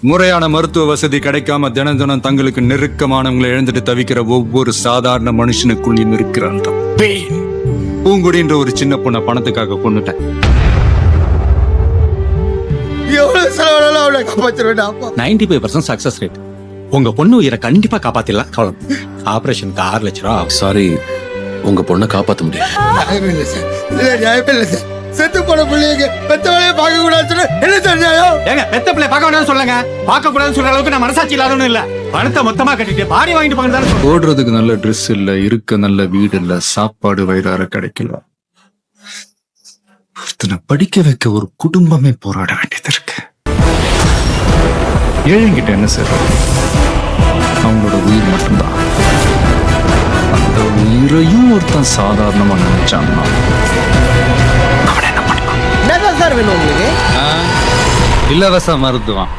முறையான மருத்துவ வசதி கிடைக்காம தினம் தினம் தங்களுக்கு நெருக்கமானவங்களை இழந்துட்டு தவிக்கிற ஒவ்வொரு சாதாரண மனுஷனுக்குள்ளேயும் இருக்கிற அந்த பெயின். பூங்குடின்ற ஒரு சின்ன பொண்ணை பணத்துக்காக கொண்டுட்டேன். 95% சக்சஸ் ரேட். உங்க பொண்ணு உயிரை கண்டிப்பா காப்பாத்திடலாம். ஆபரேஷனுக்கு 6 லட்சம் ரூபா ஆகும். சாரி, உங்க பொண்ணை காப்பாத்த முடியாது. செத்து போன பிள்ளைங்க பெத்தவளையே பார்க்க கூடாதுன்னு என்ன சார் நியாயம்? ஏங்க பெத்த பிள்ளை பார்க்க வேண்டாம்னு சொல்லுங்க. பார்க்க கூடாதுன்னு சொல்ற அளவுக்கு நான் மனசாட்சி இல்லாதவனும் இல்ல. பணத்தை மொத்தமா கட்டிட்டு பாடி வாங்கிட்டு போங்க தானே. ஓடுறதுக்கு நல்ல ட்ரெஸ் இல்ல, இருக்க நல்ல வீடு இல்ல, சாப்பாடு வயிறார கிடைக்கல. ஒருத்தனை படிக்க வைக்க ஒரு குடும்பமே போராட வேண்டியது இருக்கு. ஏழைங்கிட்ட என்ன சார்? அவங்களோட உயிர் மட்டும்தான். அந்த உயிரையும் ஒருத்தன் சாதாரணமா நினைச்சான்னா என்ன சார் வேணும் உங்களுக்கு? இலவச மருத்துவம்.